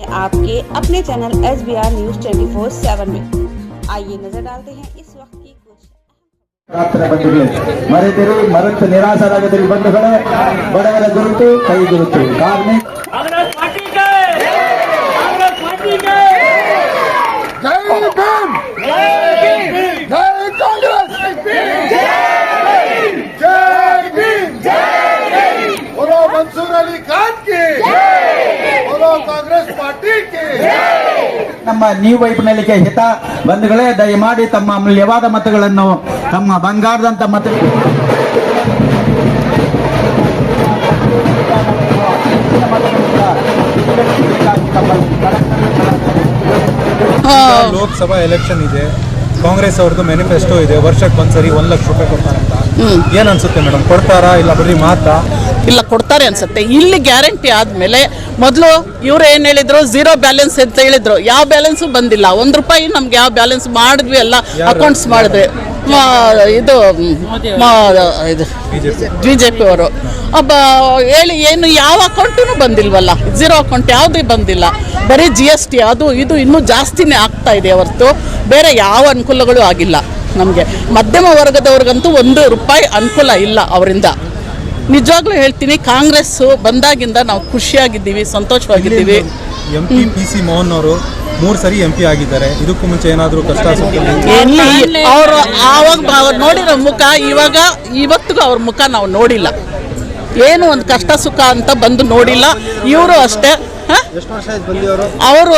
आपके अपने channel SBR news 24/7 में आइए नजर डालते हैं इस वक्त की कुछ मरत निराशरागतिरी बंधुಗಳೇ ಬಡವರ ಗುರುತು ಕೈ ಗುರುತು ಕಾರ್ಮಿಕ कांग्रेस पार्टी के जय भीम जय कांग्रेस जय बोलो मंसूर अली खान की बोलो कांग्रेस पार्टी की ನಮ್ಮ ನ್ಯೂ ವೈಪ್ನಲ್ಲಿಗೆ ಹಿತ ಬಂಧುಗಳೇ ದಯಮಾಡಿ ತಮ್ಮ ಅಮೂಲ್ಯವಾದ ಮತಗಳನ್ನು ತಮ್ಮ ಬಂಗಾರದಂತ ಮತ ಲೋಕಸಭಾ ಎಲೆಕ್ಷನ್ ಇದೆ ಕಾಂಗ್ರೆಸ್ ಅವ್ರದ್ದು ಮ್ಯಾನಿಫೆಸ್ಟೋ ಇದೆ ವರ್ಷಕ್ಕೆ ಒಂದ್ಸರಿ 1 ಲಕ್ಷ ರೂಪಾಯಿ ಕೊಡ್ತಾರಂತ ಏನ್ ಅನ್ಸುತ್ತೆ ಮೇಡಮ್ ಕೊಡ್ತಾರಾ ಇಲ್ಲ ಬರೀ ಮಾತಾ ಇಲ್ಲ ಕೊಡ್ತಾರೆ ಅನ್ಸುತ್ತೆ ಇಲ್ಲಿ ಗ್ಯಾರಂಟಿ ಆದ್ಮೇಲೆ ಮೊದಲು ಇವ್ರು ಏನ್ ಹೇಳಿದ್ರು ಝೀರೋ ಬ್ಯಾಲೆನ್ಸ್ ಅಂತ ಹೇಳಿದ್ರು ಯಾವ ಬ್ಯಾಲೆನ್ಸ್ ಬಂದಿಲ್ಲ ₹1 ನಮ್ಗೆ ಯಾವ ಬ್ಯಾಲೆನ್ಸ್ ಮಾಡಿದ್ವಿ ಎಲ್ಲ ಅಕೌಂಟ್ಸ್ ಮಾಡಿದ್ವಿ ಇದು ಬಿಜೆಪಿ ಅವರು ಹೇಳಿ ಏನು ಯಾವ ಅಕೌಂಟೂ ಬಂದಿಲ್ವಲ್ಲ ಝೀರೋ ಅಕೌಂಟ್ ಯಾವುದೇ ಬಂದಿಲ್ಲ ಬರೀ GST ಅದು ಇದು ಇನ್ನೂ ಜಾಸ್ತಿನೇ ಆಗ್ತಾ ಇದೆ ಹೊರತು ಬೇರೆ ಯಾವ ಅನುಕೂಲಗಳು ಆಗಿಲ್ಲ ನಮಗೆ ಮಧ್ಯಮ ವರ್ಗದವ್ರಿಗಂತೂ ₹1 ಅನುಕೂಲ ಇಲ್ಲ ಅವರಿಂದ ನಿಜವಾಗ್ಲೂ ಹೇಳ್ತೀನಿ ಕಾಂಗ್ರೆಸ್ ಬಂದಾಗಿಂದ ನಾವು ಖುಷಿಯಾಗಿದ್ದೀವಿ ಸಂತೋಷವಾಗಿದ್ದೀವಿ MP PC ಮೋಹನ್ ಅವರು 3 ಸರಿ MP ಆಗಿದ್ದಾರೆ ಇದಕ್ಕೂ ಮುಂಚೆ ಏನಾದರೂ ಕಷ್ಟ ಅವರು ಆವಾಗ ನೋಡಿರೋ ಮುಖ ಇವತ್ತಿಗೂ ಅವ್ರ ಮುಖ ನಾವು ನೋಡಿಲ್ಲ ಏನು ಒಂದು ಕಷ್ಟ ಸುಖ ಅಂತ ಬಂದು ನೋಡಿಲ್ಲ ಇವರು ಅಷ್ಟೇ ಅವರು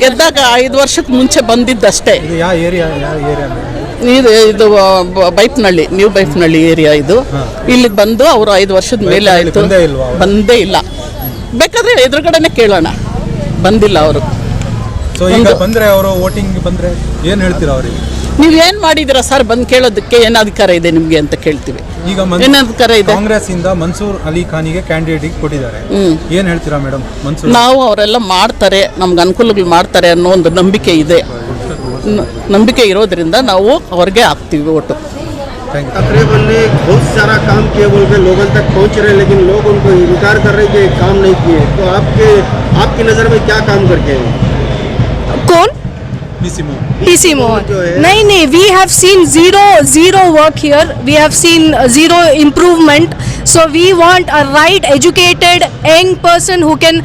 ಗೆದ್ದಾಗ 5 ವರ್ಷಕ್ಕೆ ಮುಂಚೆ ಬಂದಿದ್ದಷ್ಟೇ ಯಾವ ಏರಿಯಾ ಇದು ಬೈಪ್ನಳ್ಳಿ ನ್ಯೂ ಬೈಪ್ನಳ್ಳಿ ಏರಿಯಾ ಇದು ಇಲ್ಲಿಗೆ ಬಂದು ಅವರು 5 ವರ್ಷದ ಮೇಲೆ ಆಯಿತು ಬಂದೇ ಇಲ್ಲ ಬೇಕಾದ್ರೆ ಎದುರುಗಡೆನೆ ಕೇಳೋಣ ಬಂದಿಲ್ಲ ಅವರು ಸೊ ಈಗ ಬಂದ್ರೆ ಅವರು ವೋಟಿಂಗ್ ಬಂದ್ರೆ ಏನು ಹೇಳ್ತೀರಾ ಅವರಿಗೆ ನೀವೇನ್ ಮಾಡಿದಿರಾ ಸರ್ ಬಂದು ಕೇಳೋದಕ್ಕೆ ಏನು ಅಧಿಕಾರ ಇದೆ ನಿಮ್ಗೆ ಅಂತ ಕೇಳ್ತೀವಿ ಈಗ ಏನು ಅಧಿಕಾರ ಇದೆ ಕಾಂಗ್ರೆಸ್ ಇಂದ ಮನ್ಸೂರ್ ಅಲಿ ಖಾನಿಗೆ ಕ್ಯಾಂಡಿಡೇಟ್ ಕೊಟ್ಟಿದ್ದಾರೆ ಏನ್ ಹೇಳ್ತೀರಾ ಮೇಡಮ್ ಮನ್ಸೂರ್ ನಾವು ಅವರೆಲ್ಲ ಮಾಡ್ತಾರೆ ನಮ್ಗೆ ಅನುಕೂಲಗಳು ಮಾಡ್ತಾರೆ ಅನ್ನೋ ಒಂದು ನಂಬಿಕೆ ಇದೆ ನಂಬಿಕೆ ಇರೋದ್ರಿಂದ ನಾವು ಅವ್ರಿಗೆ ಹಾಕ್ತೀವಿ ಓಟು तकरीबन बहुत सारा काम किए बोल के लोगों तक पहुंच रहे लेकिन लोग उनको इनकार कर रहे कि काम नहीं किए तो आपकी नज़र में क्या काम करके हैं कौन PC Mohan नहीं we have seen zero work here we have seen zero improvement so we want a right educated young person who can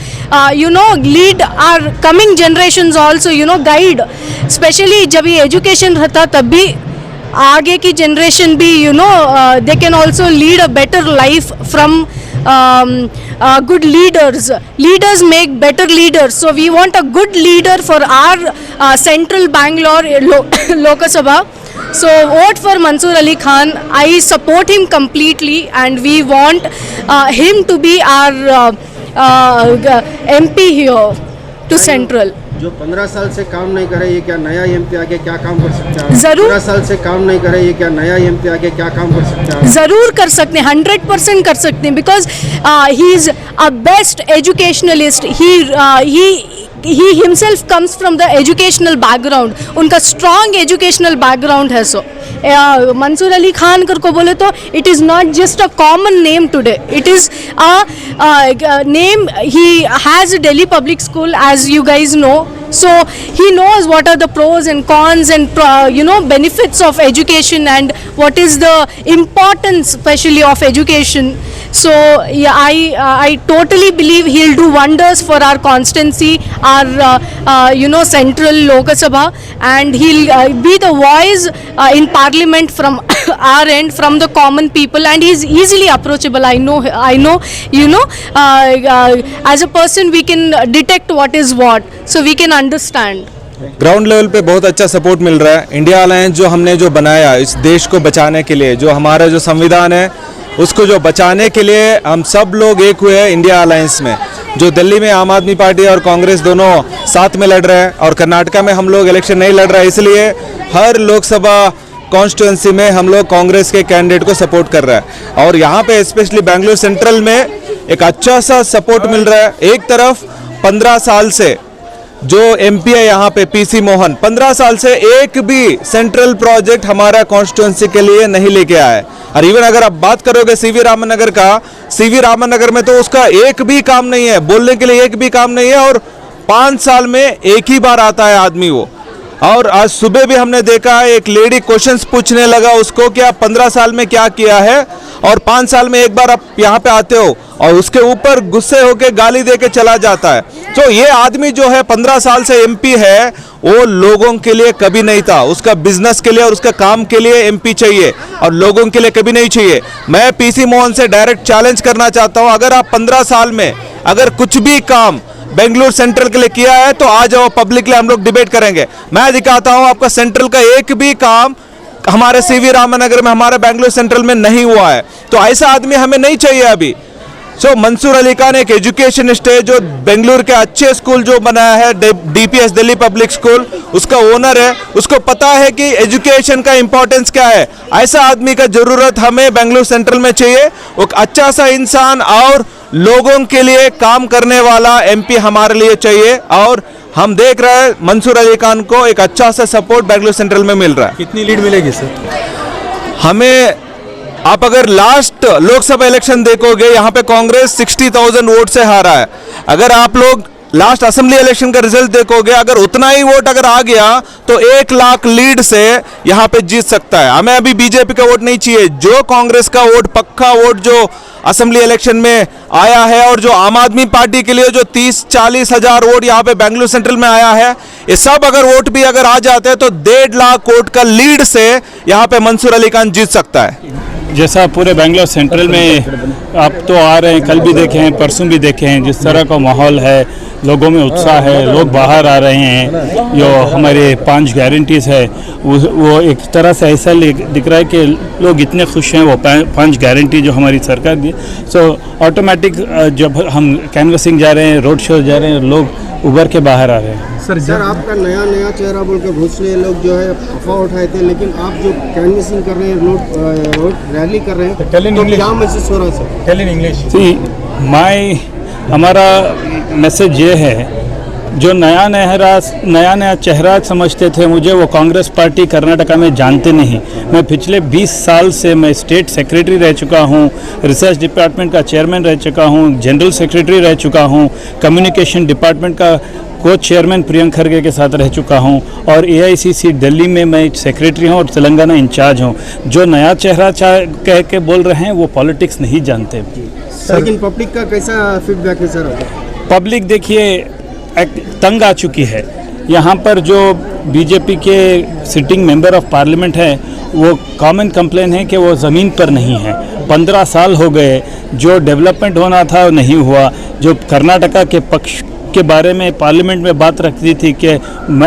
lead our coming generations also guide especially जब ये education रहता तब भी आगे की generation भी they can also lead a better life from good leaders make better leaders so we want a good leader for our central Bangalore Lok Sabha so vote for Mansoor Ali Khan I support him completely and we want him to be our MP here to central जो 15 साल से काम नहीं करे ये क्या नया MP आके क्या काम कर सकता है जरूर 15 साल से काम नहीं करे ये क्या नया MP आके क्या काम कर सकता है जरूर कर सकते हैं 100% कर सकते हैं because he is a best educationalist he himself comes from the educational background उनका strong educational background है so Mansoor Ali Khan को बोले तो it is not just a common name today it is a name he has a Delhi public school as you guys know so he knows what are the pros and cons and benefits of education and what is the importance especially of education so yeah, I totally believe he'll do wonders for our constituency our central Lok Sabha and he'll be the voice in parliament from our end from the common people and he's easily approachable I know as a person we can detect what is what so we can understand ground level पे बहुत अच्छा support मिल रहा है India alliance जो हमने जो बनाया इस देश को बचाने के लिए जो हमारा जो संविधान है उसको जो बचाने के लिए हम सब लोग एक हुए हैं इंडिया अलायंस में जो दिल्ली में आम आदमी पार्टी और कांग्रेस दोनों साथ में लड़ रहे हैं और कर्नाटका में हम लोग इलेक्शन नहीं लड़ रहे हैं इसलिए हर लोकसभा कॉन्स्टिट्यूंसी में हम लोग कांग्रेस के कैंडिडेट को सपोर्ट कर रहा है और यहाँ पे स्पेशली बेंगलुरु सेंट्रल में एक अच्छा सा सपोर्ट मिल रहा है एक तरफ 15 साल से जो MP है यहाँ पे PC मोहन 15 साल से एक भी सेंट्रल प्रोजेक्ट हमारा कॉन्स्टिट्यूंसी के लिए नहीं लेके आया है और इवन अगर आप बात करोगे CV रामन नगर का CV रामन नगर में तो उसका एक भी काम नहीं है बोलने के लिए एक भी काम नहीं है और 5 साल में एक ही बार आता है आदमी वो। और आज सुबह भी हमने देखा है एक लेडी क्वेश्चंस पूछने लगा उसको कि आप 15 साल में क्या किया है और 5 साल में एक बार आप यहाँ पे आते हो, और उसके ऊपर गुस्से होके गाली दे के चला जाता है। तो ये आदमी जो है 15 साल से एमपी है, वो लोगों के लिए कभी नहीं था, उसका बिजनेस के लिए और उसका काम के लिए एमपी चाहिए और लोगों के लिए कभी नहीं चाहिए। मैं पीसी मोहन से डायरेक्ट चैलेंज करना चाहता हूँ, अगर आप 15 साल में अगर कुछ भी काम बेंगलुरु सेंट्रल के लिए किया है तो आ जाओ, पब्लिकली हम लोग डिबेट करेंगे। मैं दिखाता हूं आपका सेंट्रल का एक भी काम हमारे सीवी रामनगर में, हमारे बेंगलुरु सेंट्रल में नहीं हुआ है। तो ऐसा आदमी हमें नहीं चाहिए अभी। मंसूर अली खान एक एजुकेशनिस्ट है जो बेंगलुरु के अच्छे स्कूल जो बनाया है, डीपीएस दिल्ली पब्लिक स्कूल, उसका ओनर है, उसको पता है कि एजुकेशन का इंपॉर्टेंस क्या है। ऐसा आदमी का जरूरत हमें बेंगलुरु सेंट्रल में चाहिए, एक अच्छा सा इंसान और लोगों के लिए काम करने वाला एमपी हमारे लिए चाहिए। और हम देख रहे हैं मंसूर अली खान को एक अच्छा सा सपोर्ट बेंगलुरु सेंट्रल में मिल रहा है। कितनी लीड मिलेगी सर? हमें, आप अगर लास्ट लोकसभा इलेक्शन देखोगे, यहाँ पे कांग्रेस 60,000 वोट से हारा है। अगर आप लोग लास्ट असेंबली इलेक्शन का रिजल्ट देखोगे, अगर उतना ही वोट अगर आ गया तो 1 लाख लीड से यहाँ पे जीत सकता है। हमें अभी बीजेपी का वोट नहीं चाहिए, जो कांग्रेस का वोट, पक्का वोट जो असेंबली इलेक्शन में आया है और जो आम आदमी पार्टी के लिए जो 30-40 हजार वोट यहाँ पे बेंगलुरु सेंट्रल में आया है, ये सब अगर वोट भी अगर आ जाते हैं तो 1.5 लाख वोट का लीड से यहाँ पे मंसूर अली खान जीत सकता है। जैसा पूरे बेंगलोर सेंट्रल में आप तो आ रहे हैं, कल भी देखे हैं, परसों भी देखे हैं, जिस तरह का माहौल है, लोगों में उत्साह है, लोग बाहर आ रहे हैं। जो हमारे 5 गारंटीज़ है वो एक तरह से ऐसा दिख रहा है कि लोग इतने खुश हैं, वो 5 गारंटी जो हमारी सरकार दी। सो ऑटोमेटिक जब हम कैनवसिंग जा रहे हैं, रोड शो जा रहे हैं, लोग उभर के बाहर आ रहे हैं। सर आपका नया चेहरा बोल के बहुत से लोग जो है अफवाह उठाए थे, लेकिन आप जो कैनवसिंग कर रहे हैं, रोड रैली कर रहे हैं, तो क्या मैसेज हो रहा है सर? Tell in English. हमारा मैसेज ये है, जो नया चेहरा समझते थे मुझे, वो कांग्रेस पार्टी कर्नाटका में जानते नहीं। मैं पिछले 20 साल से मैं स्टेट सेक्रेटरी रह चुका हूँ, रिसर्च डिपार्टमेंट का चेयरमैन रह चुका हूँ, जनरल सेक्रेटरी रह चुका हूँ, कम्युनिकेशन डिपार्टमेंट का को चेयरमैन प्रियंक खरगे के साथ रह चुका हूं, और एआईसीसी दिल्ली में मैं सेक्रेटरी हूं और तेलंगाना इंचार्ज हूं। जो नया चेहरा कह के बोल रहे हैं वो पॉलिटिक्स नहीं जानते। लेकिन पब्लिक का कैसा फीडबैक है सर? पब्लिक देखिए तंग आ चुकी है। यहाँ पर जो बीजेपी के सिटिंग मेंबर ऑफ पार्लियामेंट है, वो कॉमन कंप्लेन है कि वो ज़मीन पर नहीं है। 15 साल हो गए, जो डेवलपमेंट होना था वो नहीं हुआ। जो कर्नाटका के पक्ष के बारे में पार्लियामेंट में बात रखती थी कि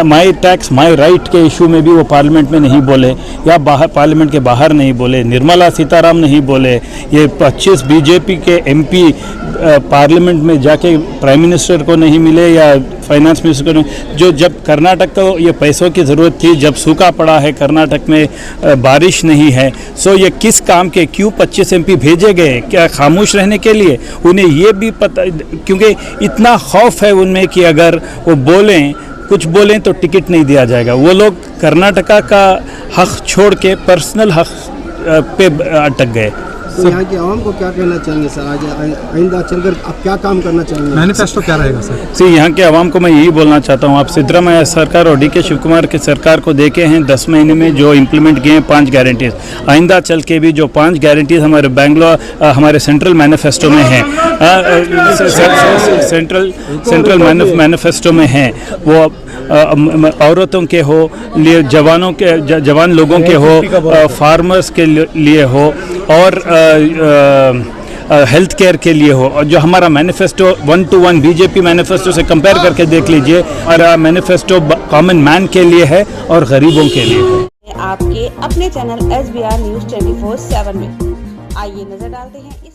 माई टैक्स माई राइट के इशू में भी वो पार्लियामेंट में नहीं बोले, या बाहर पार्लियामेंट के बाहर नहीं बोले। निर्मला सीताराम नहीं बोले। ये 25 बीजेपी के एमपी पार्लियामेंट में जाके प्राइम मिनिस्टर को नहीं मिले या फाइनेंस मिनिस्टर को नहीं। जो जब कर्नाटक को ये पैसों की ज़रूरत थी, जब सूखा पड़ा है कर्नाटक में, बारिश नहीं है, सो ये किस काम के क्यों 25 एमपी भेजे गए? क्या खामोश रहने के लिए? उन्हें ये भी पता, क्योंकि इतना खौफ है उनमें कि अगर वो कुछ बोलें तो टिकट नहीं दिया जाएगा। वो लोग कर्नाटका का हक छोड़ के पर्सनल हक पे अटक गए। तो यहाँ की आवाम को क्या कहना चाहेंगे सर? आज आइंदा चलकर आप क्या काम करना चाहेंगे? मैनिफेस्टो क्या रहेगा सर? यहाँ के आवाम को मैं यही बोलना चाहता हूँ, आप सिद्धरामैया सरकार और डीके शिव कुमार की सरकार को देखे हैं 10 महीने में जो इम्प्लीमेंट किए हैं 5 गारंटीज। आइंदा चल के भी जो 5 गारंटीज हमारे हमारे सेंट्रल मैनिफेस्टो में हैं, सेंट्रल मैनिफेस्टो में हैं, वो औरतों के हो, लिए जवान लोगों के हो, फार्मर्स के लिए हो, और हेल्थ केयर के लिए हो। और जो हमारा मैनिफेस्टो 1-to-1 बीजेपी मैनिफेस्टो से कंपेयर करके देख लीजिए, हमारा मैनिफेस्टो कॉमन मैन के लिए है और गरीबों के लिए है। आपके अपने चैनल SBR न्यूज़ 24/7 में आइए नजर डालते हैं इस